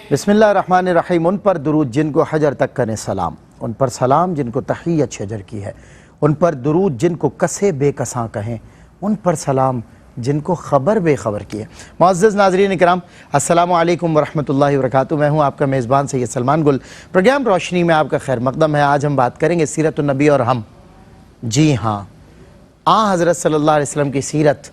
بسم اللہ الرحمن الرحیم۔ ان پر درود جن کو حجر تک کریں سلام، ان پر سلام جن کو تحیت شجر کی ہے، ان پر درود جن کو کسے بے کساں کہیں، ان پر سلام جن کو خبر بے خبر کی ہے۔ معزز ناظرین اکرام، السلام علیکم ورحمۃ اللہ وبرکاتہ۔ میں ہوں آپ کا میزبان سید سلمان گل۔ پروگرام روشنی میں آپ کا خیر مقدم ہے۔ آج ہم بات کریں گے سیرت النبی اور ہم۔ جی ہاں، حضرت صلی اللہ علیہ وسلم کی سیرت،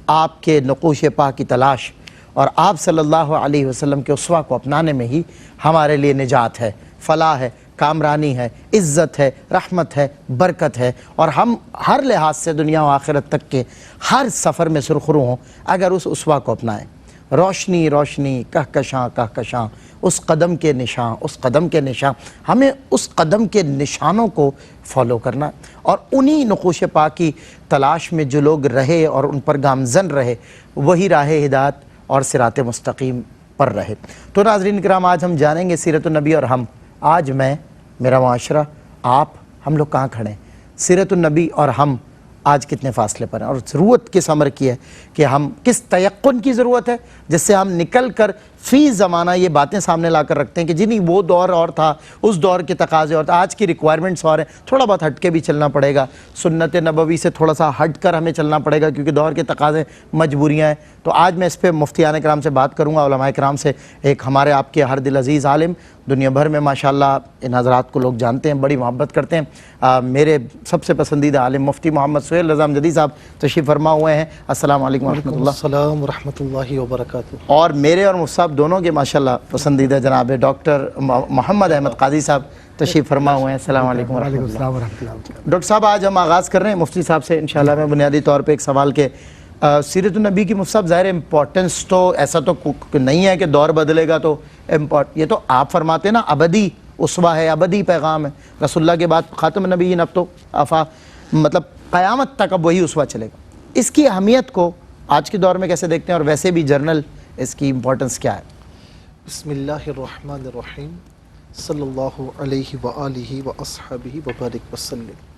آپ کے نقوش پا کی تلاش اور آپ صلی اللہ علیہ وسلم کے اسوہ کو اپنانے میں ہی ہمارے لیے نجات ہے، فلاح ہے، کامرانی ہے، عزت ہے، رحمت ہے، برکت ہے، اور ہم ہر لحاظ سے دنیا و آخرت تک کے ہر سفر میں سرخرو ہوں اگر اس اسوہ کو اپنائیں۔ روشنی روشنی، کہکشاں کہکشاں، اس قدم کے نشاں، اس قدم کے نشاں، ہمیں اس قدم کے نشانوں کو فالو کرنا ہے، اور انہی نقوش پا کی تلاش میں جو لوگ رہے اور ان پر گامزن رہے وہی راہ ہدایت اور صراط مستقیم پر رہے۔ تو ناظرین کرام، آج ہم جانیں گے سیرت النبی اور ہم۔ آج میں، میرا معاشرہ، آپ، ہم لوگ کہاں کھڑے ہیں؟ سیرت النبی اور ہم آج کتنے فاصلے پر ہیں، اور ضرورت کس امر کی ہے کہ ہم کس تیقن کی ضرورت ہے جس سے ہم نکل کر فی زمانہ یہ باتیں سامنے لا کر رکھتے ہیں کہ جی نہیں، وہ دور اور تھا، اس دور کے تقاضے اور تھا، آج کی ریکوائرمنٹس اور ہیں، تھوڑا بہت ہٹ کے بھی چلنا پڑے گا، سنت نبوی سے تھوڑا سا ہٹ کر ہمیں چلنا پڑے گا کیونکہ دور کے تقاضے، مجبوریاں ہیں۔ تو آج میں اس پہ مفتیان کرام سے بات کروں گا، علماء کرام سے۔ ایک ہمارے آپ کے ہر دل عزیز عالم، دنیا بھر میں ماشاءاللہ ان حضرات کو لوگ جانتے ہیں، بڑی محبت کرتے ہیں، میرے سب سے پسندیدہ عالم مفتی محمد سہیل رضا امجدی صاحب تشریف فرما ہوئے ہیں۔ السلام علیکم ورحمۃ اللہ۔ السلام ورحمۃ اللہ وبرکاتہ۔ اور میرے اور مصعب دونوں کے ماشاءاللہ پسندیدہ جناب ڈاکٹر محمد احمد قاضی صاحب تشریف فرما ہوئے ہیں۔ السلام علیکم ورحمۃ اللہ۔ ڈاکٹر صاحب، آج ہم آغاز کر رہے ہیں مفتی صاحب سے انشاءاللہ میں بنیادی طور پہ ایک سوال کے سیرت النبی کی مصعب ظاہر امپورٹنس تو ایسا تو نہیں ہے کہ دور بدلے گا تو یہ تو آپ فرماتے ہیں نا، ابدی اسوہ ہے، ابدی پیغام ہے، رسول اللہ کے بعد خاتم النبیین، اب تو مطلب قیامت تک اب وہی اسوہ چلے گا۔ اس کی اہمیت کو آج کے دور میں کیسے دیکھتے ہیں، اور ویسے بھی جرنل اس کی امپورٹنس کیا ہے؟ بسم اللہ الرحمن الرحیم، صلی اللہ علیہ وآلہ وأصحابہ وبارک وسلم۔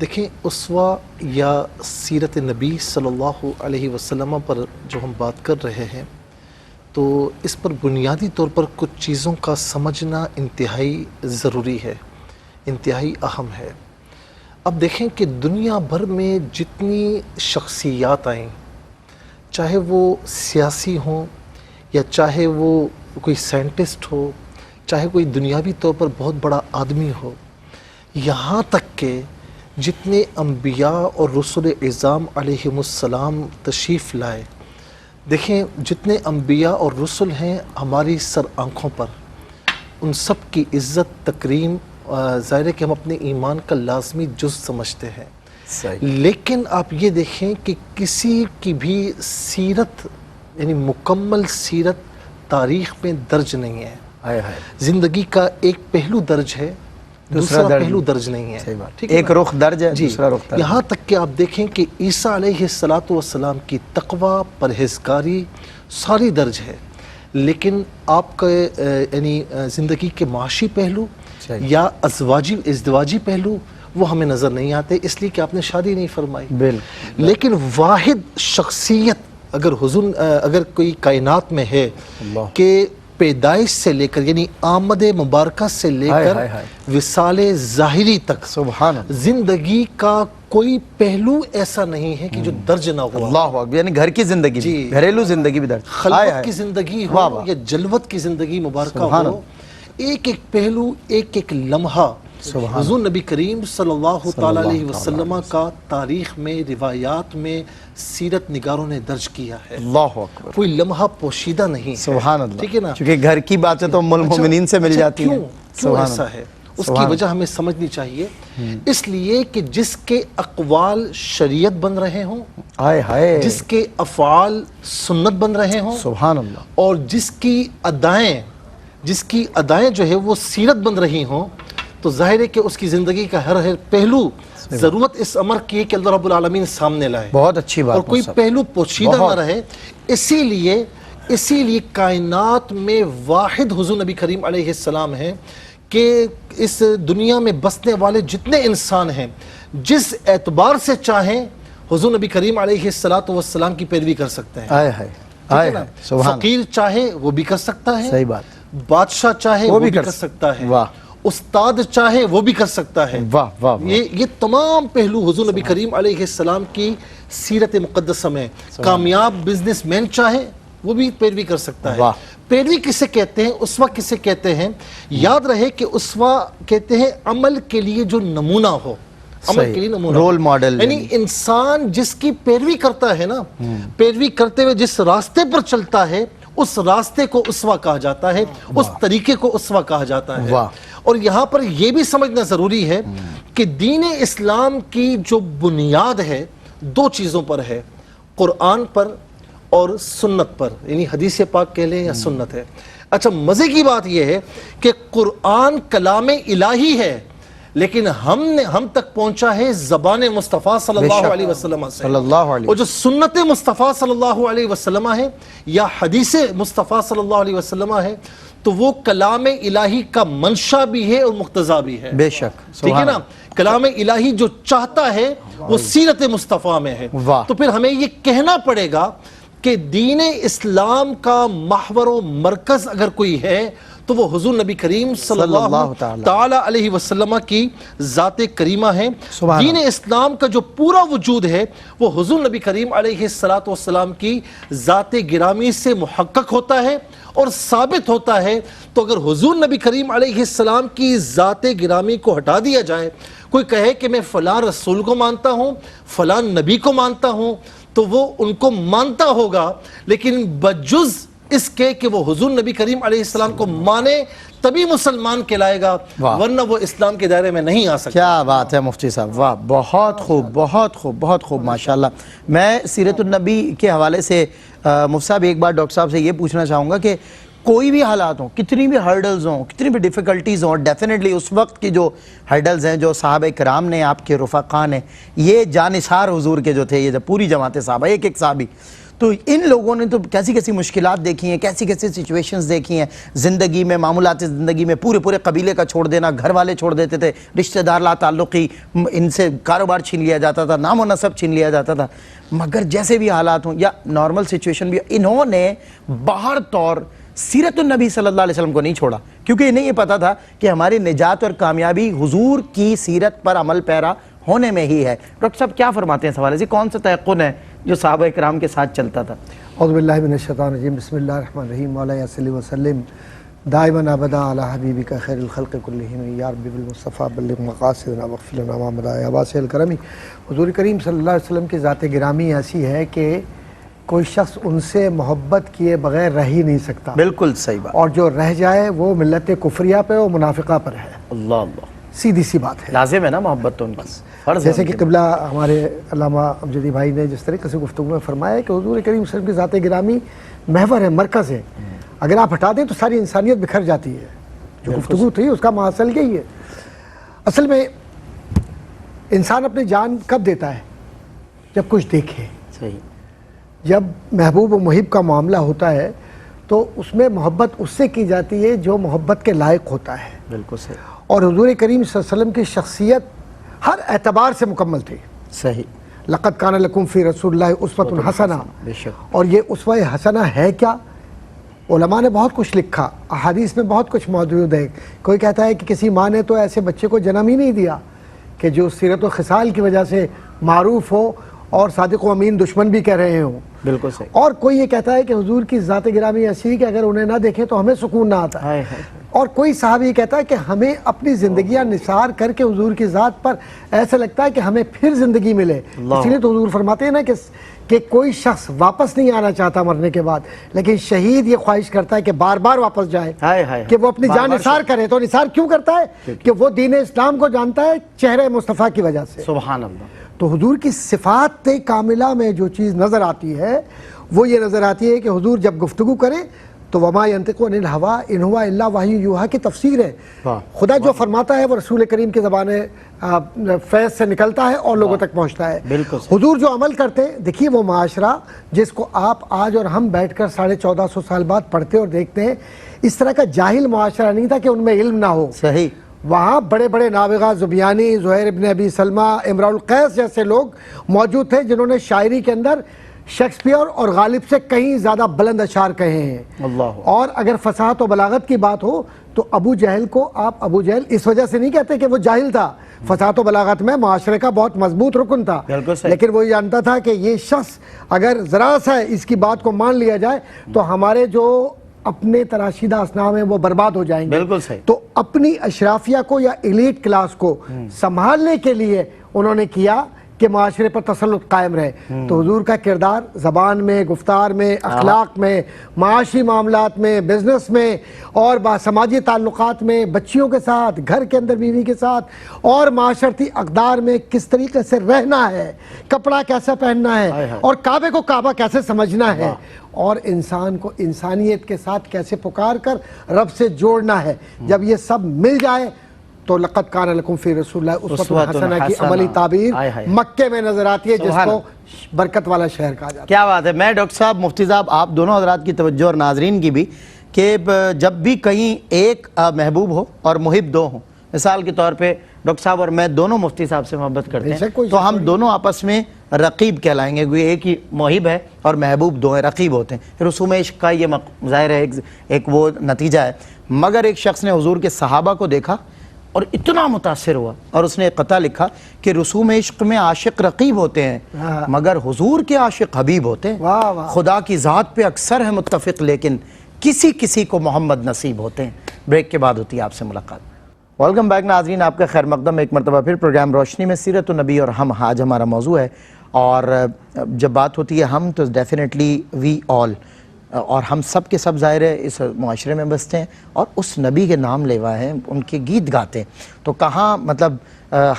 دیکھیں، اسوہ یا سیرت نبی صلی اللہ علیہ وسلم پر جو ہم بات کر رہے ہیں، تو اس پر بنیادی طور پر کچھ چیزوں کا سمجھنا انتہائی ضروری ہے، انتہائی اہم ہے۔ اب دیکھیں کہ دنیا بھر میں جتنی شخصیات آئیں، چاہے وہ سیاسی ہوں یا چاہے وہ کوئی سائنٹسٹ ہو، چاہے کوئی دنیاوی طور پر بہت بڑا آدمی ہو، یہاں تک کہ جتنے انبیاء اور رسول اعظام علیہم السلام تشریف لائے، دیکھیں جتنے انبیاء اور رسل ہیں ہماری سر آنکھوں پر، ان سب کی عزت تکریم ظاہر ہے کہ ہم اپنے ایمان کا لازمی جز سمجھتے ہیں۔ لیکن آپ یہ دیکھیں کہ کسی کی بھی سیرت، یعنی مکمل سیرت تاریخ میں درج نہیں ہے۔ زندگی کا ایک پہلو درج ہے، دوسرا پہلو درج نہیں ہے، ایک رخ درج ہے، دوسرا رخ درج۔ یہاں تک کہ آپ دیکھیں کہ عیسیٰ علیہ السلام کی تقوی، پرہیزگاری ساری درج ہے، لیکن آپ کا یعنی زندگی کے معاشی پہلو یا ازدواجی پہلو وہ ہمیں نظر نہیں آتے، اس لیے کہ آپ نے شادی نہیں فرمائی۔ لیکن واحد شخصیت اگر کوئی کائنات میں ہے کہ پیدائش سے لے کر، یعنی آمد مبارکہ سے لے کر وصال ظاہری تک، زندگی کا کوئی پہلو ایسا نہیں ہے کہ جو درج نہ ہوا۔ اللہ اکبر، یعنی گھر کی زندگی بھی، گھریلو زندگی بھی درج، خلوت کی زندگی ہو یا جلوت کی زندگی مبارکہ ہو، ایک ایک پہلو، ایک ایک لمحہ حضور نبی کریم صلی اللہ تعالیٰ علیہ وسلم کا تاریخ میں، روایات میں سیرت نگاروں نے درج کیا ہے۔ اللہ اکبر، کوئی لمحہ پوشیدہ نہیں ہے۔ سبحان اللہ، ٹھیک ہے نا؟ کیونکہ گھر کی باتیں تو ام المومنین سے مل جاتی ہیں۔ کیوں ایسا ہے؟ اس کی وجہ ہمیں سمجھنی چاہیے، اس لیے کہ جس کے اقوال شریعت بن رہے ہوں، جس کے افعال سنت بن رہے ہوں، سبحان اللہ، اور جس کی ادائیں جو ہے وہ سیرت بن رہی ہوں، تو ظاہر ہے کہ اس کی زندگی کا ہر پہلو ضرورت اس امر کی ہے کہ اللہ رب العالمین سامنے لائے، بہت اچھی بات، اور کوئی پہلو پوشیدہ نہ رہے۔ اسی لیے کائنات میں واحد حضور نبی کریم علیہ السلام ہیں کہ اس دنیا میں بسنے والے جتنے انسان ہیں، جس اعتبار سے چاہیں حضور نبی کریم علیہ السلام کی پیروی کر سکتے ہیں۔ فقیر چاہے وہ بھی کر سکتا ہے، صحیح بات، بادشاہ چاہے وہ بھی کر سکتا ہے، واہ استاد چاہے وہ بھی کر سکتا ہے۔ واہ واہ واہ۔ یہ تمام پہلو حضور نبی کریم علیہ السلام کی سیرت مقدسہ میں، کامیاب بزنس مین چاہے وہ بھی پیروی کر سکتا ہے۔ واہ۔ پیروی کسے کہتے ہیں، اسوہ کسے کہتے ہیں؟ یاد رہے کہ اسوہ کہتے ہیں عمل کے لیے جو نمونہ ہو، عمل کے لیے نمونہ، رول ماڈل، یعنی انسان جس کی پیروی کرتا ہے نا، پیروی کرتے ہوئے جس راستے پر چلتا ہے اس راستے کو اسوہ کہا جاتا ہے، اس طریقے کو اسوہ کہا جاتا ہے۔ واہ۔ اور یہاں پر یہ بھی سمجھنا ضروری ہے کہ دین اسلام کی جو بنیاد ہے دو چیزوں پر ہے، قرآن پر اور سنت پر، یعنی حدیث پاک کہہ لیں یا سنت ہے۔ اچھا، مزے کی بات یہ ہے کہ قرآن کلام الہی ہے، لیکن ہم تک پہنچا ہے زبان مصطفیٰ صلی اللہ علیہ وسلم سے، صلی اللہ علیہ اور جو سنت مصطفیٰ صلی اللہ علیہ وسلم ہے یا حدیث مصطفیٰ صلی اللہ علیہ وسلم ہے، تو وہ کلام الہی کا منشا بھی ہے اور مقتضا بھی ہے۔ بے شک، ٹھیک ہے نا؟ کلام الہی جو چاہتا ہے وہ سیرت مصطفیٰ میں ہے۔ واہ۔ تو پھر ہمیں یہ کہنا پڑے گا کہ دین اسلام کا محور و مرکز اگر کوئی ہے تو وہ حضور نبی کریم صلی اللہ تعالی علیہ وسلم کی ذات کریمہ ہے۔ دین اسلام کا جو پورا وجود ہے وہ حضور نبی کریم علیہ السلام کی ذات گرامی سے محقق ہوتا ہے اور ثابت ہوتا ہے۔ تو اگر حضور نبی کریم علیہ السلام کی ذات گرامی کو ہٹا دیا جائے، کوئی کہے کہ میں فلاں رسول کو مانتا ہوں، فلاں نبی کو مانتا ہوں، تو وہ ان کو مانتا ہوگا، لیکن بجز اس کے کہ وہ حضور نبی کریم علیہ السلام کو مانے تبھی مسلمان کہلائے گا، ورنہ وہ اسلام کے دائرے میں نہیں آ سکتا۔ کیا بات ہے مفتی صاحب، واہ، بہت خوب بہت خوب بہت خوب، ماشاءاللہ۔ میں سیرت النبی کے حوالے سے مفتی صاحب ایک بار ڈاکٹر صاحب سے یہ پوچھنا چاہوں گا کہ کوئی بھی حالات ہوں، کتنی بھی ہرڈلز ہوں، کتنی بھی ڈیفیکلٹیز ہوں، ڈیفینیٹلی اس وقت کی جو ہرڈلز ہیں، جو صحابہ کرام نے، آپ کے رفقا نے، یہ جانثار حضور کے جو تھے، یہ پوری جماعت صحابہ، ایک ایک صحابی، تو ان لوگوں نے تو کیسی کیسی مشکلات دیکھی ہیں، کیسی کیسی سچویشنز دیکھی ہیں زندگی میں، معمولات زندگی میں، پورے قبیلے کا چھوڑ دینا، گھر والے چھوڑ دیتے تھے، رشتہ دار لا تعلقی، ان سے کاروبار چھین لیا جاتا تھا، نام و نسب چھین لیا جاتا تھا، مگر جیسے بھی حالات ہوں یا نارمل سچویشن بھی، انہوں نے باہر طور سیرت النبی صلی اللہ علیہ وسلم کو نہیں چھوڑا، کیونکہ انہیں یہ پتا تھا کہ ہماری نجات اور کامیابی حضور کی سیرت پر عمل پیرا ہونے میں ہی ہے۔ ڈاکٹر صاحب کیا فرماتے ہیں اس حوالے سے، کون سا تیقن ہے جو صحابہ کرام کے ساتھ چلتا تھا؟ اعوذ باللہ من الشیطان الرجیم، بسم اللہ الرحمن الرحیم، مولایا صلی وسلم دائما ابدا علی حبیبک خیر الخلق کلہم، یا رب بالمصطفیٰ بلغ مقاصدنا واغفر لنا ما مضى یا واسع الکرم۔ حضور کریم صلی اللہ علیہ وسلم کی ذات گرامی ایسی ہے کہ کوئی شخص ان سے محبت کیے بغیر رہ ہی نہیں سکتا، بالکل صحیح بات، اور جو رہ جائے وہ ملت کفریہ پہ اور منافقہ پر ہے، اللہ اللہ، سیدھی سی بات ہے۔ لازم ہے نا محبت تو ان کی، فرض ہے۔ جیسے کہ قبلہ ہمارے علامہ امجدی بھائی نے جس طریقے سے گفتگو میں فرمایا ہے کہ حضور کریم صلی اللہ علیہ وسلم کی ذات گرامی محور ہے، مرکز ہے، اگر آپ ہٹا دیں تو ساری انسانیت بکھر جاتی ہے۔ جو گفتگو تھی اس کا محاصل یہی ہے۔ اصل میں انسان اپنی جان کب دیتا ہے؟ جب کچھ دیکھے، صحیح، جب محبوب و محب کا معاملہ ہوتا ہے تو اس میں محبت اس سے کی جاتی ہے جو محبت کے لائق ہوتا ہے، بالکل صحیح، اور حضور کریم صلی اللہ علیہ وسلم کی شخصیت ہر اعتبار سے مکمل تھی۔ صحیح، لقد کان لکم فی رسول اللہ اسوۃ حسنہ، بے شک، اور یہ اسوہ حسنہ ہے کیا؟ علماء نے بہت کچھ لکھا، احادیث میں بہت کچھ موجود ہے۔ کوئی کہتا ہے کہ کسی ماں نے تو ایسے بچے کو جنم ہی نہیں دیا کہ جو سیرت و خصال کی وجہ سے معروف ہو اور صادق و امین دشمن بھی کہہ رہے ہوں، بالکل صحیح، اور کوئی یہ کہتا ہے کہ حضور کی ذات گرامی ایسی ہے کہ اگر انہیں نہ دیکھیں تو ہمیں سکون نہ آتا ہے، اور کوئی صحابی یہ کہتا ہے کہ ہمیں اپنی زندگیاں نثار کر کے حضور کی ذات پر ایسا لگتا ہے کہ ہمیں پھر زندگی ملے۔ اس لیے تو حضور فرماتے ہیں نا کہ کوئی شخص واپس نہیں آنا چاہتا مرنے کے بعد، لیکن شہید یہ خواہش کرتا ہے کہ بار بار واپس جائے، کہ وہ اپنی جان نثار کرے۔ تو نثار کیوں کرتا ہے؟ کہ وہ دین اسلام کو جانتا ہے چہرے مصطفیٰ کی وجہ سے۔ سبحان اللہ۔ تو حضور کی صفات کاملہ میں جو چیز نظر آتی ہے وہ یہ نظر آتی ہے کہ حضور جب گفتگو کریں تو وما ینطق عن الہویٰ ان ہوا الا وحی یوحیٰ کی تفسیر ہے۔ خدا جو فرماتا ہے وہ رسول کریم کی زبان فیض سے نکلتا ہے اور لوگوں تک پہنچتا ہے۔ حضور جو عمل کرتے ہیں، دیکھیے وہ معاشرہ جس کو آپ آج اور ہم بیٹھ کر 1450 سال بعد پڑھتے اور دیکھتے ہیں، اس طرح کا جاہل معاشرہ نہیں تھا کہ ان میں علم نہ ہو۔ صحیح، وہاں بڑے بڑے نابغہ زبیانی، زہیر ابن ابی سلمہ، امراء القیس جیسے لوگ موجود تھے جنہوں نے شاعری کے اندر شیکسپیئر اور غالب سے کہیں زیادہ بلند اشعار کہے ہیں. اللہ. اور اگر فصاحت و بلاغت کی بات ہو تو ابو جہل کو آپ ابو جہل اس وجہ سے نہیں کہتے کہ وہ جاہل تھا. فصاحت و بلاغت میں معاشرے کا بہت مضبوط رکن تھا, لیکن وہ جانتا تھا کہ یہ شخص اگر ذرا سا اس کی بات کو مان لیا جائے تو ہمارے جو اپنے تراشیدہ اسنام ہیں وہ برباد ہو جائیں گے. بالکل صحیح. تو اپنی اشرافیہ کو یا ایلیٹ کلاس کو سنبھالنے کے لیے انہوں نے کیا کہ معاشرے پر تسلط قائم رہے. تو حضور کا کردار زبان میں, گفتار میں, اخلاق میں, معاشی معاملات میں, بزنس میں اور سماجی تعلقات میں, بچیوں کے ساتھ, گھر کے اندر بیوی کے ساتھ اور معاشرتی اقدار میں کس طریقے سے رہنا ہے, کپڑا کیسے پہننا ہے اور کعبے کو کعبہ کیسے سمجھنا ہے اور انسان کو انسانیت کے ساتھ کیسے پکار کر رب سے جوڑنا ہے. جب یہ سب مل جائے تو لقد کان لکم فی رسول اللہ اسوۃ حسنہ کی عملی تعبیر مکے میں نظر آتی ہے, جس کو برکت والا شہر کہا جاتا ہے. کیا بات ہے. میں ڈاکٹر صاحب, مفتی صاحب, آپ دونوں حضرات کی توجہ اور ناظرین کی بھی, کہ جب بھی کہیں ایک محبوب ہو اور محب دو ہوں, مثال کے طور پہ ڈاکٹر صاحب اور میں دونوں مفتی صاحب سے محبت کرتے ہیں, تو ہم دونوں آپس میں رقیب کہلائیں گے. ایک ہی محب ہے اور محبوب دو ہیں, رقیب ہوتے ہیں. پھر رسوم عشق کا یہ ظاہر ہے ایک وہ نتیجہ ہے. مگر ایک شخص نے حضور کے صحابہ کو دیکھا اور اتنا متاثر ہوا اور اس نے ایک قطعہ لکھا کہ رسوم عشق میں عاشق رقیب ہوتے ہیں مگر حضور کے عاشق حبیب ہوتے ہیں. خدا کی ذات پہ اکثر ہے متفق لیکن کسی کسی کو محمد نصیب ہوتے ہیں. بریک کے بعد ہوتی ہے آپ سے ملاقات. ویلکم بیک ناظرین, آپ کا خیر مقدم ایک مرتبہ پھر پروگرام روشنی میں سیرت النبی اور ہم. آج ہمارا موضوع ہے, اور جب بات ہوتی ہے ہم تو ڈیفینیٹلی وی آل, اور ہم سب کے سب ظاہر ہے اس معاشرے میں بستے ہیں اور اس نبی کے نام لیوا ہیں, ان کے گیت گاتے ہیں. تو کہاں مطلب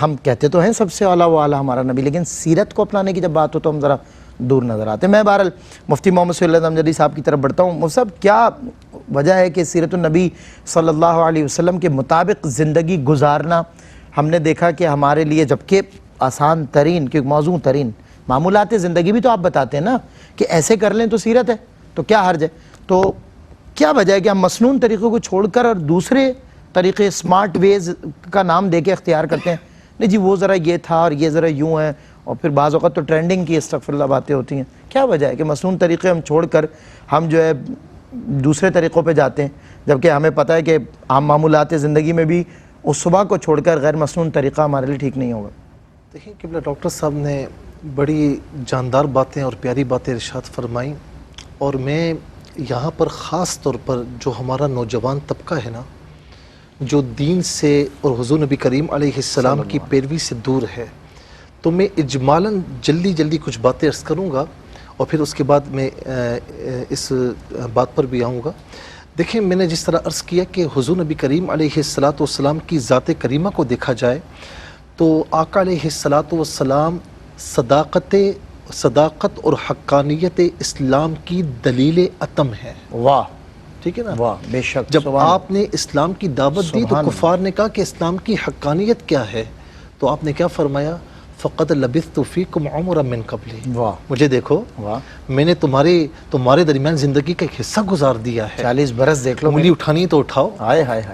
ہم کہتے تو ہیں سب سے اعلیٰ و اعلیٰ ہمارا نبی, لیکن سیرت کو اپنانے کی جب بات ہو تو ہم ذرا دور نظر آتے ہیں. میں بہرحال مفتی محمد صلی اللہ علیہ صاحب کی طرف بڑھتا ہوں. مفتی صاحب, کیا وجہ ہے کہ سیرت النبی صلی اللہ علیہ وسلم کے مطابق زندگی گزارنا ہم نے دیکھا کہ ہمارے لیے, جبکہ آسان ترین کہ موزوں ترین معمولات زندگی بھی تو آپ بتاتے ہیں نا کہ ایسے کر لیں تو سیرت ہے, تو کیا حرج ہے. تو کیا وجہ ہے کہ ہم مسنون طریقوں کو چھوڑ کر اور دوسرے طریقے اسمارٹ ویز کا نام دے کے اختیار کرتے ہیں؟ نہیں جی وہ ذرا یہ تھا اور یہ ذرا یوں ہے, اور پھر بعض اوقات تو ٹرینڈنگ کی استغفر اللہ باتیں ہوتی ہیں. کیا وجہ ہے کہ مسنون طریقے ہم چھوڑ کر ہم جو ہے دوسرے طریقوں پہ جاتے ہیں, جبکہ ہمیں پتہ ہے کہ عام معمولات زندگی میں بھی اس صبح کو چھوڑ کر غیر مسنون طریقہ ہمارے لیے ٹھیک نہیں ہوگا؟ دیکھیں قبلہ ڈاکٹر صاحب نے بڑی جاندار باتیں اور پیاری باتیں ارشاد فرمائیں, اور میں یہاں پر خاص طور پر جو ہمارا نوجوان طبقہ ہے نا, جو دین سے اور حضور نبی کریم علیہ السلام کی پیروی سے دور ہے, تو میں اجمالاً جلدی کچھ باتیں عرض کروں گا اور پھر اس کے بعد میں اس بات پر بھی آؤں گا. دیکھیں میں نے جس طرح عرض کیا کہ حضور نبی کریم علیہ السلام کی ذات کریمہ کو دیکھا جائے تو آقا علیہ السلام صداقت اور حقانیت اسلام کی دلیل اتم ہے. واہ, ٹھیک ہے نا. واہ, بے شک. جب آپ نے اسلام کی دعوت دی تو کفار نے کہا کہ اسلام کی حقانیت کیا ہے, تو آپ نے کیا فرمایا؟ فقد لبثت فیکم عمرا من قبلی. مجھے دیکھو, میں نے تمہارے درمیان زندگی کا ایک حصہ گزار دیا ہے. 40 برس دیکھ لو. انگلی اٹھانی تو اٹھاؤ,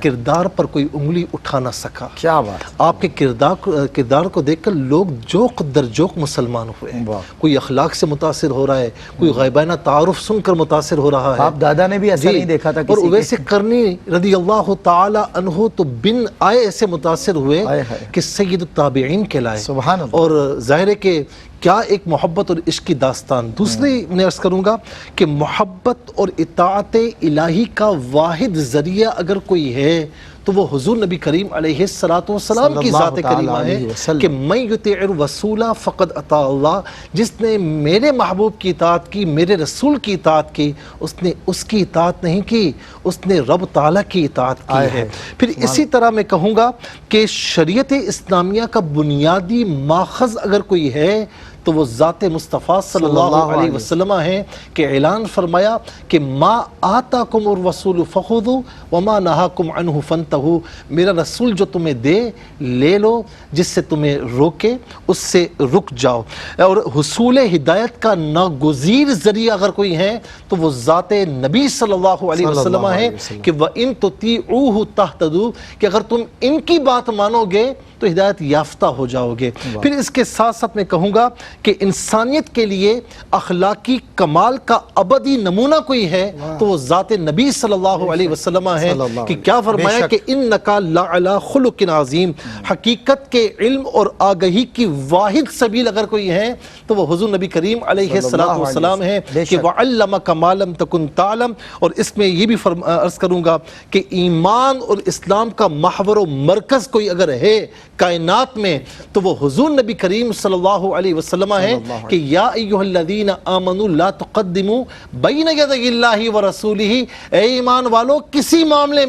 کردار پر کوئی انگلی اٹھا نہ سکا. کیا بات. آپ کے کردار کو دیکھ کر لوگ جوق در جوق مسلمان ہوئے. کوئی اخلاق سے متاثر ہو رہا ہے, کوئی غیبانہ تعارف سن کر متاثر ہو رہا ہے. آپ دادا نے بھی ایسا نہیں دیکھا تھا. اور اویس قرنی رضی اللہ تعالی عنہ تو بن آئے ایسے متاثر ہوئے کہ سید التابعین کہلائے. سبحان اللہ. اور ظاہر ہے کہ کیا ایک محبت اور عشق کی داستان. دوسری میں عرض کروں گا کہ محبت اور اطاعت الہی کا واحد ذریعہ اگر کوئی ہے تو وہ حضور نبی کریم علیہ السلام کی ذات کریمہ ہے کہ من یطیع الرسول فقد اطاع اللہ. جس نے میرے محبوب کی اطاعت کی, میرے رسول کی اطاعت کی, اس نے اس کی اطاعت نہیں کی, اس نے رب تعالیٰ کی اطاعت کی ہے. پھر اسی طرح میں کہوں گا کہ شریعت اسلامیہ کا بنیادی ماخذ اگر کوئی ہے تو وہ ذات مصطفیٰ صلی اللہ علیہ وسلم ہے کہ اعلان فرمایا کہ ما آتاکم الرسول فخذوا وما نہاکم عنہ فانتہوا. میرا رسول جو تمہیں دے لے لو, جس سے تمہیں روکے اس سے رک جاؤ. اور حصول ہدایت کا ناگزیر ذریعہ اگر کوئی ہے تو وہ ذات نبی صلی اللہ علیہ وسلم ہے کہ وَإِن تُطِيعُوهُ تَهْتَدُوا, کہ اگر تم ان کی بات مانو گے تو ہدایت یافتہ ہو جاؤ گے۔ پھر اس کے ساتھ ساتھ میں کہوں گا کہ انسانیت کے لیے اخلاقی کمال کا ابدی نمونہ کوئی ہے تو وہ ذات نبی صلی اللہ علیہ وسلم ہے کہ کیا فرمایا کہ انکا لعلی خلق عظیم، حقیقت کے علم اور آگہی کی واحد سبیل اگر کوئی ہے تو وہ حضور نبی کریم علیہ السلام ہے کہ وعلمک ما لم تکن تعلم۔ اور اس میں یہ بھی عرض کروں گا کہ ایمان اور اسلام کا محور و مرکز کوئی اگر ہے کائنات میں تو وہ حضور نبی کریم صلی اللہ علیہ وسلم ہے کہ یا ایہا الذین آمنوا لا تقدموا بین یدی اللہ ورسولہ، اے ایمان والو کسی معاملے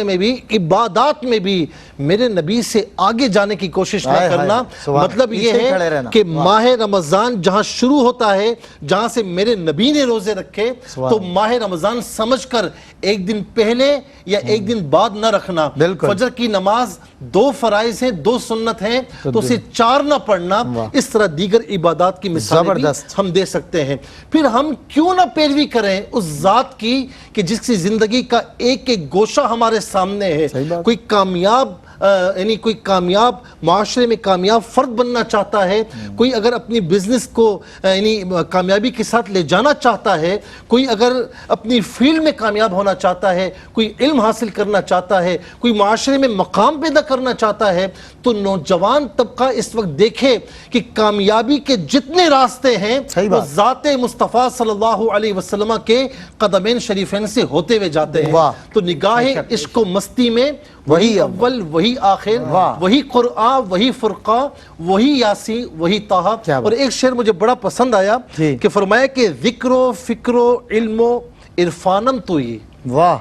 میں بھی عبادات میں بھی میرے نبی سے آگے جانے کی کوشش نہ کرنا۔ مطلب یہ ہے کہ ماہ رمضان جہاں شروع ہوتا ہے، جہاں سے میرے نبی نے روزے رکھے، تو ماہ رمضان سمجھ کر ایک دن پہلے یا ایک دن بعد نہ رکھنا۔ فجر کی نماز 2 فرائض ہیں، 2 سنت ہیں، تو اسے 4 نہ پڑھنا۔ اس طرح دیگر عبادات کی مثالیں بھی ہم دے سکتے ہیں۔ پھر ہم کیوں نہ پیروی کریں اس ذات کی کہ جس کی زندگی کا ایک ایک گوشہ ہمارے سامنے ہے۔ کوئی کامیاب معاشرے میں کامیاب فرد بننا چاہتا ہے، کوئی اگر اپنی بزنس کو کامیابی کے ساتھ لے جانا چاہتا ہے، کوئی اگر اپنی فیلڈ میں کامیاب ہونا چاہتا ہے، کوئی علم حاصل کرنا چاہتا ہے، کوئی معاشرے میں مقام پیدا کرنا چاہتا ہے، تو نوجوان طبقہ اس وقت دیکھے کہ کامیابی کے جتنے راستے ہیں وہ ذات مصطفیٰ صلی اللہ علیہ وسلم کے قدمین شریفین سے ہوتے ہوئے جاتے ہیں۔ تو نگاہ عشق و مستی میں وہی اول، وہی آخر، وہی قرآن، وہی فرقان، وہی یاسین، وہی طٰہٰ۔ اور ایک شعر مجھے بڑا پسند آیا کہ فرمایا کہ ذکر و فکر و علم و عرفانم تو ہی،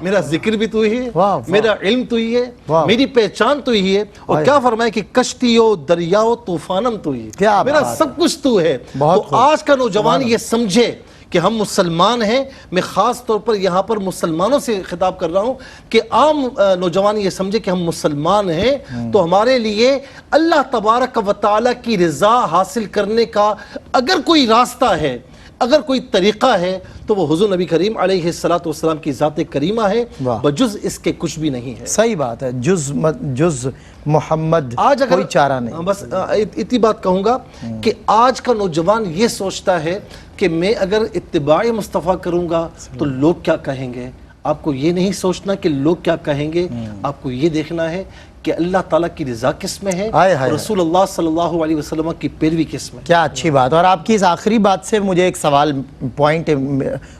میرا ذکر بھی تو ہی ہے، میرا علم تو ہی ہے، میری پہچان تو ہی ہے، اور کیا فرمایا کہ کشتی و دریا و طوفانم تو ہی، میرا سب کچھ تو ہے۔ تو آج کا نوجوان یہ سمجھے کہ ہم مسلمان ہیں۔ میں خاص طور پر یہاں پر مسلمانوں سے خطاب کر رہا ہوں کہ عام نوجوان یہ سمجھے کہ ہم مسلمان ہیں تو ہمارے لیے اللہ تبارک و تعالیٰ کی رضا حاصل کرنے کا اگر کوئی راستہ ہے، اگر کوئی طریقہ ہے تو وہ حضور نبی کریم علیہ السلام کی ذات کریمہ ہے، بجز اس کے کچھ بھی نہیں ہے۔ صحیح بات ہے، جز محمد آج اگر کوئی چارہ نہیں۔ بس اتنی بات کہوں گا کہ آج کا نوجوان یہ سوچتا ہے کہ میں اگر اتباع مصطفیٰ کروں گا تو لوگ کیا کہیں گے۔ آپ کو یہ نہیں سوچنا کہ لوگ کیا کہیں گے، آپ کو یہ دیکھنا ہے کہ اللہ تعالیٰ کی رضا کس میں ہے، رسول اللہ صلی اللہ علیہ وسلم کی پیروی کس میں۔ کیا اچھی بات۔ اور آپ کی اس آخری بات سے مجھے ایک سوال پوائنٹ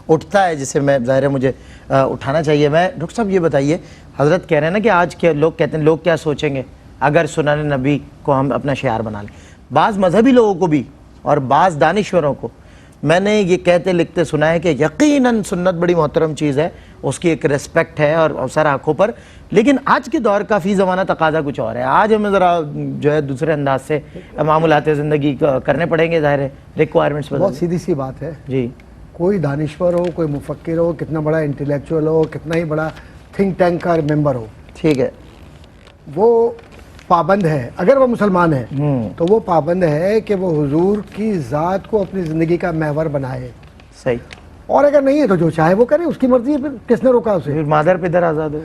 اٹھتا ہے جسے میں ظاہر ہے مجھے اٹھانا چاہیے۔ میں ڈاکٹر صاحب یہ بتائیے، حضرت کہہ رہے ہیں نا کہ آج کے لوگ کہتے ہیں لوگ کیا سوچیں گے اگر سنن نبی کو ہم اپنا شعار بنا لیں۔ بعض مذہبی لوگوں کو بھی اور بعض دانشوروں کو میں نے یہ کہتے لکھتے سنا ہے کہ یقیناً سنت بڑی محترم چیز ہے، اس کی ایک ریسپیکٹ ہے اور سر آنکھوں پر، لیکن آج کے دور کا فی زمانہ تقاضا کچھ اور ہے۔ آج ہمیں ذرا جو ہے دوسرے انداز سے معاملات زندگی کرنے پڑیں گے، ظاہر ہے ریکوائرمنٹس بہت سیدھی سی بات ہے جی۔ کوئی دانشور ہو، کوئی مفکر ہو، کتنا بڑا انٹلیکچوئل ہو، کتنا ہی بڑا تھنک ٹینک کا ممبر ہو، ٹھیک ہے، وہ پابند ہے، اگر وہ مسلمان ہے تو وہ پابند ہے کہ وہ حضور کی ذات کو اپنی زندگی کا محور بنائے۔ صحیح۔ اور اگر نہیں ہے تو جو چاہے وہ کرے، اس کی مرضی ہے، پھر کس نے روکا اسے؟ مادر پدر آزاد ہو۔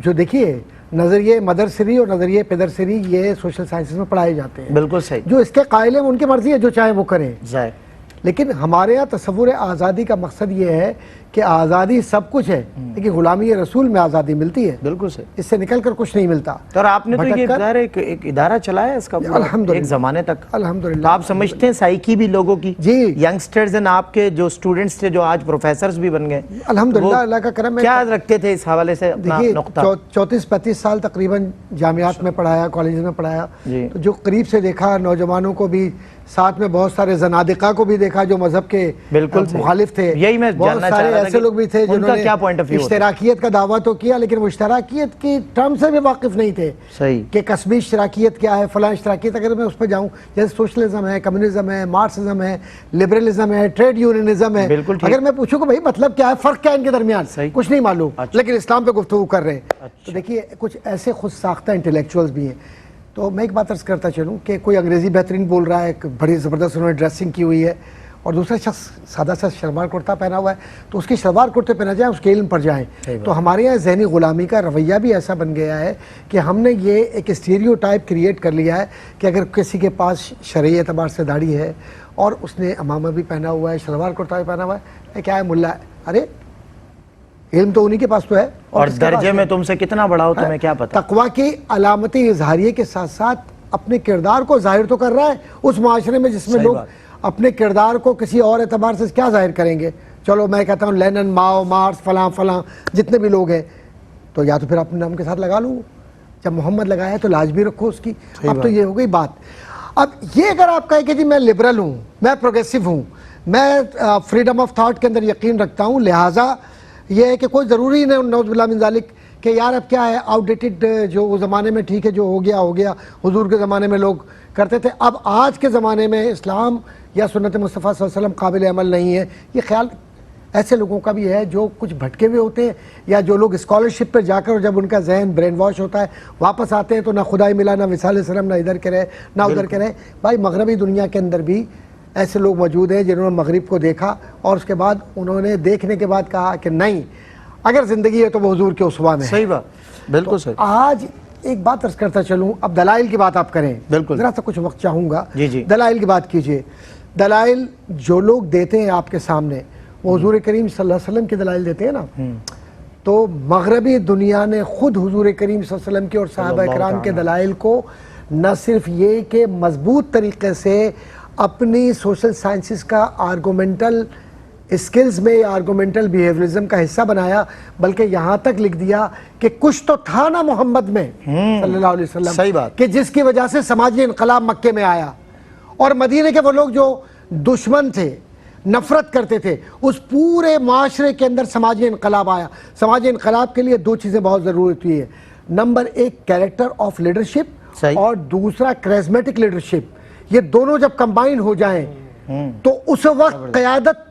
جو دیکھیے نظریے مدر سری اور نظریے پدر سری یہ سوشل سائنسز میں پڑھائے جاتے ہیں، بالکل صحیح۔ جو اس کے قائل ہیں ان کی مرضی ہے، جو چاہے وہ کریں۔ ظاہر۔ لیکن ہمارے یہاں تصور آزادی کا مقصد یہ ہے کہ آزادی سب کچھ ہے لیکن غلامی رسول میں آزادی ملتی ہے، بالکل صحیح، اس سے نکل کر کچھ نہیں ملتا۔ اور آپ نے تو یہ ایک ادارہ چلایا ہے اس کا ایک زمانے تک، الحمدللہ۔ آپ سمجھتے ہیں سائیکی بھی لوگوں کی جی، ینگسٹرز ہیں آپ کے جو اسٹوڈنٹس تھے جو آج پروفیسرز بھی بن گئے، الحمدللہ اللہ کا کرم ہے۔ کیا رکھتے تھے اس حوالے سے اپنا نقطہ؟ 34-35 سال تقریباً جامعات میں پڑھایا، کالجز میں پڑھایا، تو جو قریب سے دیکھا نوجوانوں کو بھی، ساتھ میں بہت سارے زنادقہ کو بھی دیکھا جو مذہب کے مخالف تھے، یہی میں بہت سارے ایسے لوگ بھی تھے جنہوں نے اشتراکیت کا دعویٰ تو کیا لیکن وہ اشتراکیت کی ٹرم سے بھی واقف نہیں تھے کہ قسمی اشتراکیت کیا ہے، فلاں اشتراکیت۔ اگر میں اس پہ جاؤں جیسے سوشلزم ہے، کمیونزم ہے، مارکسزم ہے، لبرلزم ہے، ٹریڈ یونینزم ہے، اگر میں پوچھوں کہ بھائی مطلب کیا ہے، فرق کیا ہے ان کے درمیان، کچھ نہیں معلوم، لیکن اسلام پہ گفتگو کر رہے ہیں۔ تو دیکھیے کچھ ایسے خود ساختہ انٹلیکچوئلز بھی ہیں۔ تو میں ایک بات عرض کرتا چلوں کہ کوئی انگریزی بہترین بول رہا ہے، بڑی زبردست انہوں نے ڈریسنگ کی ہوئی ہے اور دوسرا شخص سادہ سا شلوار کرتا پہنا ہوا ہے تو اس کی شلوار کرتے پہنا جائیں، اس کے علم پر جائیں. تو ہمارے یہاں ذہنی غلامی کا رویہ بھی ایسا بن گیا ہے کہ ہم نے یہ ایک اسٹیریو ٹائپ کریٹ کر لیا ہے کہ اگر کسی کے پاس شرعی اعتبار سے داڑھی ہے اور اس نے امامہ بھی پہنا ہوا ہے، شلوار کرتا بھی پہنا ہوا ہے، کیا ہے ملا ہے، ارے علم تو انہی کے پاس تو ہے، اور درجے میں تم سے کتنا بڑا ہو تمہیں کیا پتا. تقویٰ کی علامتی اظہاریے کے ساتھ ساتھ اپنے کردار کو ظاہر تو کر رہا ہے اس معاشرے میں جس میں لوگ اپنے کردار کو کسی اور اعتبار سے کیا ظاہر کریں گے. چلو میں کہتا ہوں لینن، ماؤ، مارس، فلاں فلاں جتنے بھی لوگ ہیں تو یا تو پھر اپنے نام کے ساتھ لگا لوں، جب محمد لگایا ہے تو لاج بھی رکھو اس کی. اب تو یہ ہو گئی بات. اب یہ اگر آپ کہیں کہ جی میں لبرل ہوں، میں پروگریسو ہوں، میں فریڈم آف تھاٹ کے اندر یقین رکھتا ہوں، لہٰذا یہ ہے کہ کوئی ضروری نہیں نعوذ باللہ من ذالک کہ یار اب کیا ہے آؤٹ ڈیٹڈ، جو وہ زمانے میں ٹھیک ہے جو ہو گیا، حضور کے زمانے میں لوگ کرتے تھے، اب آج کے زمانے میں اسلام یا سنت مصطفیٰ صلی اللہ علیہ وسلم قابل عمل نہیں ہے. یہ خیال ایسے لوگوں کا بھی ہے جو کچھ بھٹکے ہوئے ہوتے ہیں، یا جو لوگ اسکالرشپ پہ جا کر اور جب ان کا ذہن برین واش ہوتا ہے واپس آتے ہیں تو نہ خدائی ملا، نہ وصال سلم، نہ ادھر کے رہے نہ ادھر کے رہے. بھائی مغربی دنیا کے اندر بھی ایسے لوگ موجود ہیں جنہوں نے مغرب کو دیکھا اور اس کے بعد انہوں نے دیکھنے کے بعد کہا کہ نہیں، اگر زندگی ہے تو وہ حضور کے اسوہ میں ہے. صحیح بات، بالکل صحیح. آج ایک بات عرض کرتا چلوں، اب دلائل کی بات آپ کریں، بالکل ذرا سا کچھ وقت چاہوں گا. جی دلائل کی بات کیجئے. دلائل جو لوگ دیتے ہیں آپ کے سامنے وہ حضور کریم صلی اللہ علیہ وسلم کے دلائل دیتے ہیں نا، تو مغربی دنیا نے خود حضور کریم صلی اللہ علیہ وسلم کے اور صحابہ اکرام کے دلائل کو نہ صرف یہ کہ مضبوط طریقے سے اپنی سوشل سائنسز کا آرگومنٹل اسکلز میں یا آرگومنٹل بیہیویرزم کا حصہ بنایا، بلکہ یہاں تک لکھ دیا کہ کچھ تو تھا نا محمد میں صلی اللہ علیہ وسلم، صحیح بات، کہ جس کی وجہ سے سماجی انقلاب مکے میں آیا، اور مدینے کے وہ لوگ جو دشمن تھے، نفرت کرتے تھے، اس پورے معاشرے کے اندر سماجی انقلاب آیا. سماجی انقلاب کے لیے دو چیزیں بہت ضروری ہوتی ہے. نمبر ایک کیریکٹر آف لیڈرشپ، اور دوسرا کرزمیٹک لیڈرشپ. یہ دونوں جب کمبائن ہو جائیں تو اس وقت قیادت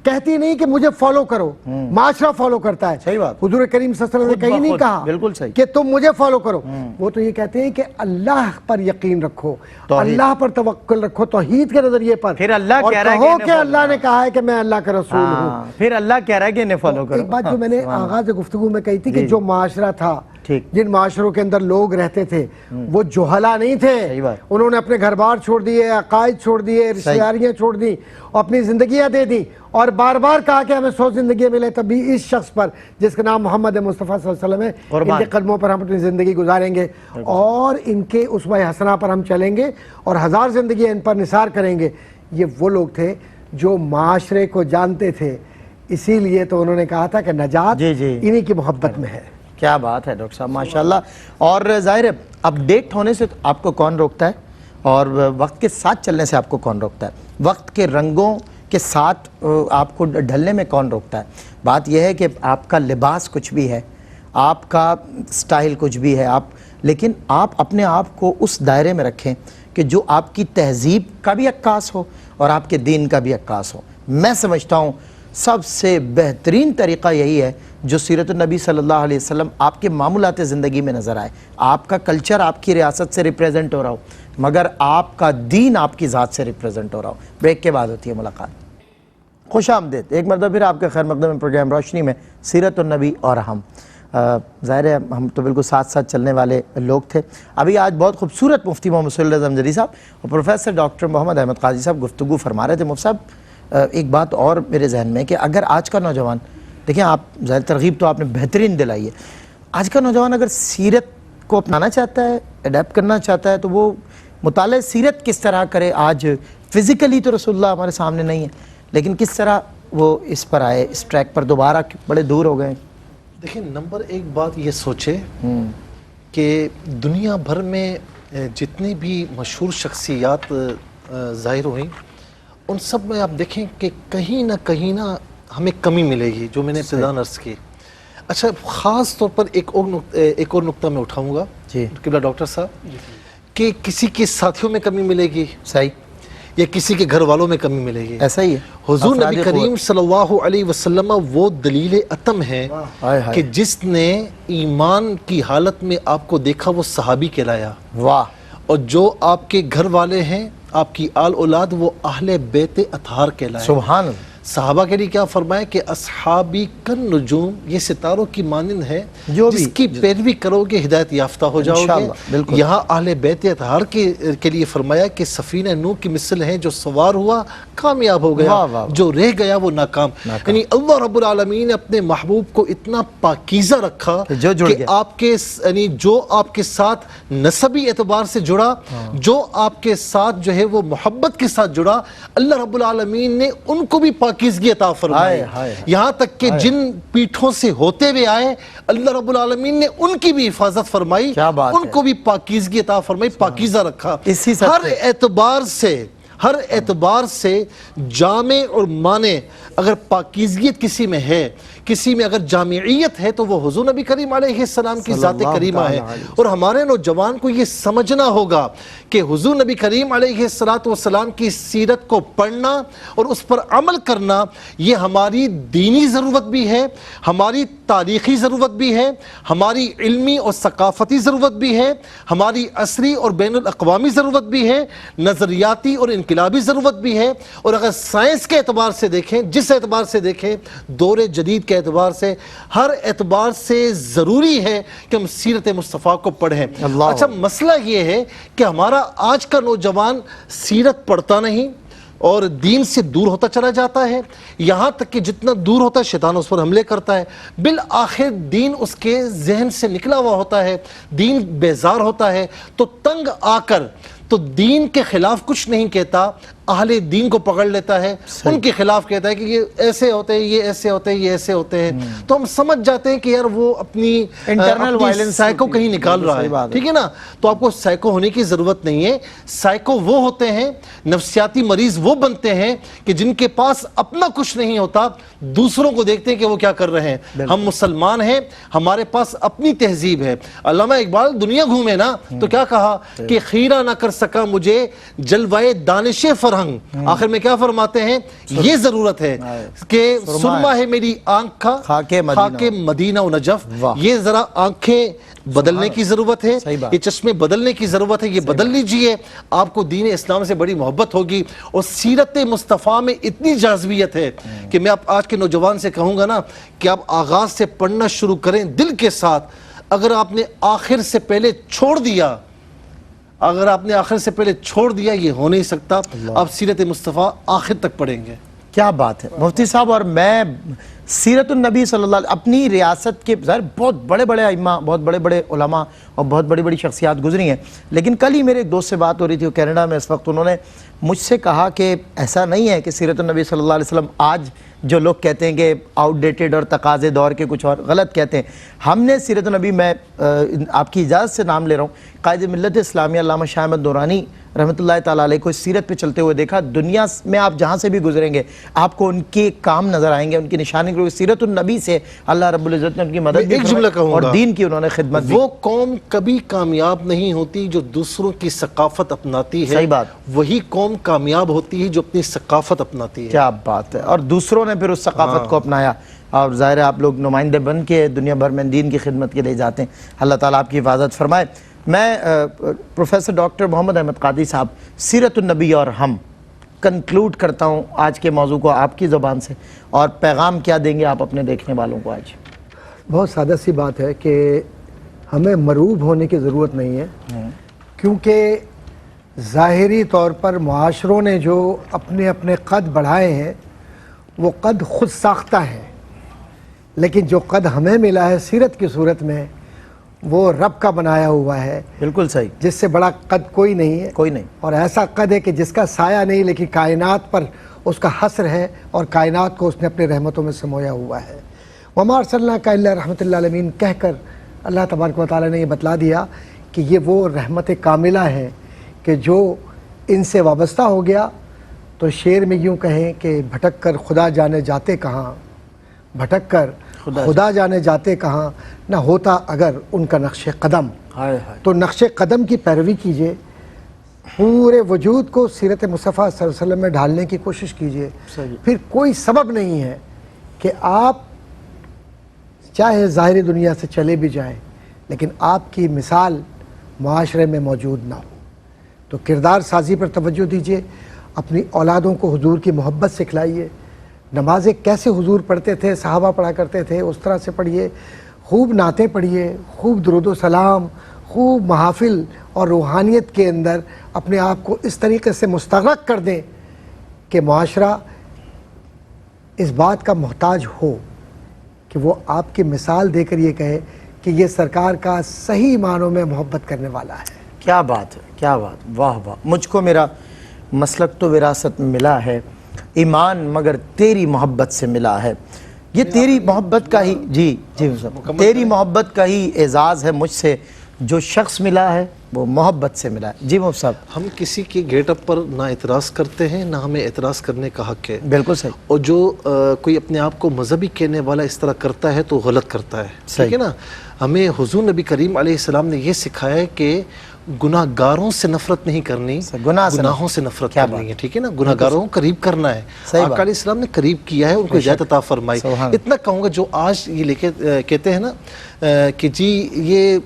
کہتی نہیں کہ مجھے فالو کرو، معاشرہ فالو کرتا ہے. صحیح بات. حضور کریم صلی اللہ علیہ وسلم نے کہیں نہیں کہا بالکل صحیح کہ تم مجھے فالو کرو. وہ تو یہ کہتے ہیں کہ اللہ پر یقین رکھو، اللہ پر توکل رکھو، توحید کے نظریے پر. پھر اللہ اور کہہ رہا ہے کہو کہ اللہ نے کہا ہے کہ میں اللہ کا رسول ہوں. پھر اللہ کہہ رہا ہے کہ انہیں فالو کرو. ایک بات جو میں نے آغاز گفتگو میں کہی تھی کہ جو معاشرہ تھا، جن معاشروں کے اندر لوگ رہتے تھے وہ جوہلا نہیں تھے. انہوں نے اپنے گھر بار چھوڑ دیے، عقائد چھوڑ دیے، رشتہ داریاں چھوڑ دی اور اپنی زندگیاں دے دی، اور بار بار کہا کہ ہمیں 100 زندگیاں ملے تب بھی اس شخص پر جس کا نام محمد مصطفیٰ صلی اللہ علیہ وسلم ہے، ان کے قدموں پر ہم اپنی زندگی گزاریں گے اور ان کے اسوہ حسنہ پر ہم چلیں گے اور 1000 زندگیاں ان پر نثار کریں گے. یہ وہ لوگ تھے جو معاشرے کو جانتے تھے، اسی لیے تو انہوں نے کہا تھا کہ نجات انہی کی محبت میں ہے. کیا بات ہے ڈاکٹر صاحب، ماشاءاللہ. اور ظاہر ہے اپڈیٹ ہونے سے آپ کو کون روکتا ہے، اور وقت کے ساتھ چلنے سے آپ کو کون روکتا ہے، وقت کے رنگوں کے ساتھ آپ کو ڈھلنے میں کون روکتا ہے. بات یہ ہے کہ آپ کا لباس کچھ بھی ہے، آپ کا سٹائل کچھ بھی ہے، لیکن آپ اپنے آپ کو اس دائرے میں رکھیں کہ جو آپ کی تہذیب کا بھی عکاس ہو اور آپ کے دین کا بھی عکاس ہو. میں سمجھتا ہوں سب سے بہترین طریقہ یہی ہے جو سیرت النبی صلی اللہ علیہ وسلم آپ کے معمولات زندگی میں نظر آئے. آپ کا کلچر آپ کی ریاست سے ریپریزنٹ ہو رہا ہو مگر آپ کا دین آپ کی ذات سے ریپریزنٹ ہو رہا ہو. بریک کے بعد ہوتی ہے ملاقات. خوش آمدید ایک مرتبہ پھر آپ کے خیر مقدم پروگرام روشنی میں سیرت النبی اور ہم. ظاہر ہے ہم تو بالکل ساتھ ساتھ چلنے والے لوگ تھے. ابھی آج بہت خوبصورت مفتی محمد صلی اللہ علیہ صاحب اور پروفیسر ڈاکٹر محمد احمد قاضی صاحب گفتگو فرما رہے تھے. مفتی صاحب ایک بات اور میرے ذہن میں کہ اگر آج کا نوجوان، دیکھیں آپ ظاہر ترغیب تو آپ نے بہترین دلائی ہے، آج کا نوجوان اگر سیرت کو اپنانا چاہتا ہے، اڈیپٹ کرنا چاہتا ہے تو وہ مطالعہ سیرت کس طرح کرے. آج فزیکلی تو رسول اللہ ہمارے سامنے نہیں ہے لیکن کس طرح وہ اس پر آئے، اس ٹریک پر دوبارہ بڑے دور ہو گئے. دیکھیں نمبر ایک بات یہ سوچے کہ دنیا بھر میں جتنی بھی مشہور شخصیات ظاہر ہوئیں ان سب میں آپ دیکھیں کہ کہیں نہ ہمیں کمی ملے گی، جو میں نے ابتداء عرض کی. اچھا خاص طور پر ایک اور نقطہ میں اٹھاؤں گا قبلہ ڈاکٹر صاحب، کہ کسی کے ساتھیوں میں کمی ملے گی صحیح، یا کسی کے گھر والوں میں کمی ملے گی. ایسا ہی ہے. حضور نبی کریم صلی اللہ علیہ وسلم وہ دلیل اتم ہے کہ جس نے ایمان کی حالت میں آپ کو دیکھا وہ صحابی کہلایا. واہ. اور جو آپ کے گھر والے ہیں آپ کی آل اولاد وہ اہل بیت اطہار کہلائے. سبحان اللہ. صحابہ کے لیے کیا فرمایا کہ اصحابی کن نجوم، یہ ستاروں کی مانند ہے، جو بھی جس کی پیروی کرو گے ہدایت یافتہ ہو جاؤ گے. انشاءاللہ، بالکل. یہاں اہل بیت اطہار کے لیے فرمایا کہ سفینہ نوح کی مثل ہیں، جو سوار ہوا کامیاب ہو گیا، واہ واہ. جو رہ گیا وہ ناکام. یعنی اللہ رب العالمین نے اپنے محبوب کو اتنا پاکیزہ رکھا کہ جو جڑ کہ گیا. آپ کے یعنی جو آپ کے ساتھ نسبی اعتبار سے جڑا، جو آپ کے ساتھ جو ہے وہ محبت کے ساتھ جڑا، اللہ رب العالمین نے ان کو بھی پاکیزگی عطا فرمائی. یہاں تک کہ جن پیٹھوں سے ہوتے ہوئے آئے، اللہ رب العالمین نے ان کی بھی حفاظت فرمائی، ان کو بھی پاکیزگی عطا فرمائی، پاکیزہ رکھا. ہر اعتبار سے جامع اور مانع اگر پاکیزگیت کسی میں ہے، کسی میں اگر جامعیت ہے، تو وہ حضور نبی کریم علیہ السلام کی ذات کریمہ ہے. اور ہمارے نوجوان کو یہ سمجھنا ہوگا کہ حضور نبی کریم علیہ السلام کی سیرت کو پڑھنا اور اس پر عمل کرنا، یہ ہماری دینی ضرورت بھی ہے، ہماری تاریخی ضرورت بھی ہے، ہماری علمی اور ثقافتی ضرورت بھی ہے، ہماری عصری اور بین الاقوامی ضرورت بھی ہے، نظریاتی اور انقلابی ضرورت بھی ہے. اور اگر سائنس کے اعتبار سے دیکھیں، جس اعتبار سے دیکھیں، دور جدید کے اعتبار سے، ہر اعتبار سے ضروری ہے کہ ہم سیرت مصطفیٰ کو پڑھیں. اچھا، مسئلہ یہ ہے کہ ہمارا آج کا نوجوان سیرت پڑھتا نہیں اور دین سے دور ہوتا چلا جاتا ہے. یہاں تک کہ جتنا دور ہوتا ہے شیطان اس پر حملے کرتا ہے. بالآخر دین اس کے ذہن سے نکلا ہوا ہوتا ہے، دین بیزار ہوتا ہے، تو تنگ آ کر تو دین کے خلاف کچھ نہیں کہتا، اہل دین کو پکڑ لیتا ہے، ان کے خلاف کہتا ہے کہ یہ ایسے ہوتے ہیں، یہ ایسے ہوتے ہیں، یہ ایسے ہوتے ہیں. تو ہم سمجھ جاتے ہیں کہ یار وہ اپنی انٹرنل وائلنس سائیکو کہیں نکال رہا ہے. ٹھیک ہے نا؟ تو آپ کو سائیکو ہونے کی ضرورت نہیں ہے. سائیکو وہ ہوتے ہیں، نفسیاتی مریض وہ بنتے ہیں کہ جن کے پاس اپنا کچھ نہیں ہوتا، دوسروں کو دیکھتے ہیں کہ وہ کیا کر رہے ہیں. ہم مسلمان ہیں، ہمارے پاس اپنی تہذیب ہے. علامہ اقبال دنیا گھومے نا تو کیا کہا کہ خیرہ نہ کر سکا مجھے جلوائے دانش فرہنگ. آخر میں کیا فرماتے ہیں؟ یہ ضرورت ہے کہ سرما ہے میری آنکھ کا، خاک مدینہ و نجف. یہ ذرا آنکھیں بدلنے کی ضرورت ہے، یہ چشمے بدلنے کی ضرورت ہے. یہ بدل لیجئے، آپ کو دین اسلام سے بڑی محبت ہوگی. اور سیرت مصطفیٰ میں اتنی جاذبیت ہے کہ میں آج کے نوجوان سے کہوں گا نا کہ آپ آغاز سے پڑھنا شروع کریں دل کے ساتھ. اگر آپ نے آخر سے پہلے چھوڑ دیا، یہ ہو نہیں سکتا. آپ سیرت مصطفیٰ آخر تک پڑھیں گے. کیا بات ہے مفتی صاحب. اور میں سیرت النبی صلی اللہ علیہ وسلم، اپنی ریاست کے ظاہر بہت بڑے بڑے ائمہ، بہت بڑے بڑے علماء اور بہت بڑی بڑی شخصیات گزری ہیں، لیکن کل ہی میرے ایک دوست سے بات ہو رہی تھی، وہ کینیڈا میں اس وقت، انہوں نے مجھ سے کہا کہ ایسا نہیں ہے کہ سیرت النبی صلی اللہ علیہ وسلم آج جو لوگ کہتے ہیں کہ آؤٹ ڈیٹڈ اور تقاضے دور کے کچھ اور غلط کہتے ہیں. ہم نے سیرت النبی، میں آپ کی اجازت سے نام لے رہا ہوں، قائد ملت اسلامیہ علامہ شاہ احمد نورانی رحمۃ اللہ تعالیٰ علیہ کو اس سیرت پہ چلتے ہوئے دیکھا. دنیا میں آپ جہاں سے بھی گزریں گے آپ کو ان کے کام نظر آئیں گے، ان کی نشانی. سیرت النبی سے اللہ رب العزت نے ان کی مدد بھی فرمائی اور دین کی انہوں نے خدمت بھی. وہ قوم کبھی کامیاب نہیں ہوتی جو دوسروں کی ثقافت اپناتی ہے. صحیح بات. وہی قوم کامیاب ہوتی ہے جو اپنی ثقافت اپناتی ہے. کیا بات ہے. اور دوسروں نے پھر اس ثقافت کو اپنایا، اور ظاہر ہے آپ لوگ نمائندے بن کے دنیا بھر میں دین کی خدمت کے لیے جاتے ہیں. اللہ تعالیٰ آپ کی حفاظت فرمائے. میں پروفیسر ڈاکٹر محمد احمد قادری صاحب، سیرت النبی اور ہم کنکلوڈ کرتا ہوں آج کے موضوع کو آپ کی زبان سے، اور پیغام کیا دیں گے آپ اپنے دیکھنے والوں کو آج؟ بہت سادہ سی بات ہے کہ ہمیں مروب ہونے کی ضرورت نہیں ہے، کیونکہ ظاہری طور پر معاشروں نے جو اپنے اپنے قد بڑھائے ہیں وہ قد خود ساختہ ہے، لیکن جو قد ہمیں ملا ہے سیرت کی صورت میں وہ رب کا بنایا ہوا ہے. بالکل صحیح. جس سے بڑا قد کوئی نہیں ہے، کوئی نہیں. اور ایسا قد ہے کہ جس کا سایہ نہیں، لیکن کائنات پر اس کا حصر ہے، اور کائنات کو اس نے اپنے رحمتوں میں سمویا ہوا ہے. وما ارسلناک الا رحمۃ للعالمین کہہ کر اللہ تبارک و تعالیٰ نے یہ بتلا دیا کہ یہ وہ رحمت کاملہ ہے کہ جو ان سے وابستہ ہو گیا تو شعر میں یوں کہیں کہ بھٹک کر خدا جانے جاتے کہاں، بھٹک کر خدا جانے جاتے کہاں، نہ ہوتا اگر ان کا نقش قدم. تو نقش قدم کی پیروی کیجئے، پورے وجود کو سیرت مصطفیٰ صلی اللہ علیہ وسلم میں ڈھالنے کی کوشش کیجئے. پھر کوئی سبب نہیں ہے کہ آپ چاہے ظاہری دنیا سے چلے بھی جائیں لیکن آپ کی مثال معاشرے میں موجود نہ ہو. تو کردار سازی پر توجہ دیجیے، اپنی اولادوں کو حضور کی محبت سکھلائیے، نمازیں کیسے حضور پڑھتے تھے، صحابہ پڑھا کرتے تھے، اس طرح سے پڑھیے، خوب نعتیں پڑھیے، خوب درود و سلام، خوب محافل اور روحانیت کے اندر اپنے آپ کو اس طریقے سے مستغرق کر دیں کہ معاشرہ اس بات کا محتاج ہو کہ وہ آپ کی مثال دے کر یہ کہے کہ یہ سرکار کا صحیح معنوں میں محبت کرنے والا ہے۔ کیا بات ہے، کیا بات، واہ واہ۔ مجھ کو میرا مسلک تو وراثت میں ملا ہے، ایمان مگر تیری محبت سے ملا ہے۔ یہ تیری محبت کا ہی، جی تیری محبت کا ہی اعزاز ہے مجھ سے، جو شخص ملا ہے وہ محبت سے ملا ہے۔ جی مفتی صاحب، ہم کسی کے گیٹ اپ پر نہ اعتراض کرتے ہیں، نہ ہمیں اعتراض کرنے کا حق ہے۔ بالکل صحیح۔ اور جو کوئی اپنے آپ کو مذہبی کہنے والا اس طرح کرتا ہے تو غلط کرتا ہے، ٹھیک ہے نا۔ ہمیں حضور نبی کریم علیہ السلام نے یہ سکھایا ہے کہ گناہ گاروں سے نفرت نہیں کرنی، گناہوں سے نفرت کرنی ہے، ٹھیک ہے نا۔ گناہ گاروں کو قریب کرنا ہے، آقا علیہ السلام نے قریب کیا ہے، ان کو ہدایت عطا فرمائی۔ اتنا کہوں گا جو آج یہ لے کے کہتے ہیں نا کہ جی یہ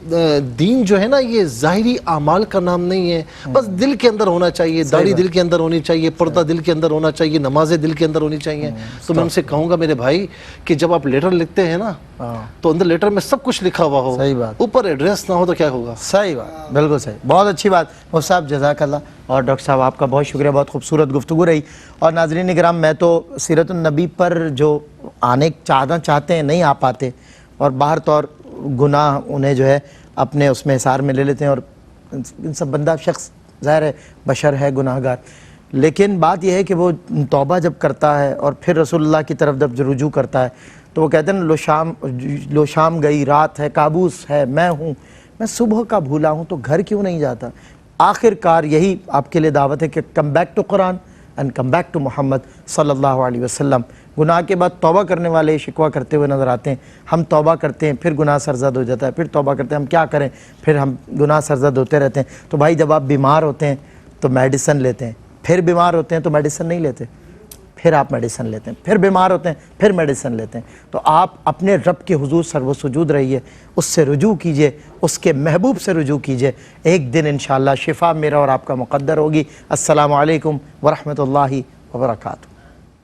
دین جو ہے نا یہ ظاہری اعمال کا نام نہیں ہے، بس دل کے اندر ہونا چاہیے، داڑھی دل کے اندر ہونی چاہیے، پردہ دل کے اندر ہونا چاہیے، نمازیں دل کے اندر ہونی چاہیے۔ تو میں ان سے کہوں گا میرے بھائی کہ جب آپ لیٹر لکھتے ہیں نا تو اندر لیٹر میں سب کچھ لکھا ہوا ہو، صحیح بات، اوپر ایڈریس نہ ہو تو کیا ہوگا؟ صحیح بات، بالکل صحیح، بہت اچھی بات مفتی صاحب، جزاک اللہ۔ اور ڈاکٹر صاحب آپ کا بہت شکریہ، بہت خوبصورت گفتگو رہی۔ اور ناظرین کرام، میں تو سیرت النبی پر جو آنے چاہتے ہیں نہیں آ پاتے، اور باہر طور گناہ انہیں جو ہے اپنے اس میں حصار میں لے لیتے ہیں، اور ان سب بندہ شخص ظاہر ہے بشر ہے، گناہ گار، لیکن بات یہ ہے کہ وہ توبہ جب کرتا ہے اور پھر رسول اللہ کی طرف جب رجوع کرتا ہے تو وہ کہتے ہیں لو شام گئی رات ہے کابوس ہے میں ہوں، میں صبح کا بھولا ہوں تو گھر کیوں نہیں جاتا۔ آخر کار یہی آپ کے لیے دعوت ہے کہ کم بیک ٹو قرآن اینڈ کم بیک ٹو محمد صلی اللہ علیہ وسلم۔ گناہ کے بعد توبہ کرنے والے شکوہ کرتے ہوئے نظر آتے ہیں، ہم توبہ کرتے ہیں پھر گناہ سرزد ہو جاتا ہے، پھر توبہ کرتے ہیں، ہم کیا کریں، پھر ہم گناہ سرزد ہوتے رہتے ہیں۔ تو بھائی جب آپ بیمار ہوتے ہیں تو میڈیسن لیتے ہیں، پھر بیمار ہوتے ہیں تو میڈیسن نہیں لیتے، پھر آپ میڈیسن لیتے ہیں، پھر بیمار ہوتے ہیں پھر میڈیسن لیتے ہیں۔ تو آپ اپنے رب کے حضور سر و سجود رہیے، اس سے رجوع کیجئے، اس کے محبوب سے رجوع کیجئے، ایک دن انشاءاللہ شفا میرا اور آپ کا مقدر ہوگی۔ السلام علیکم ورحمۃ اللہ وبرکاتہ۔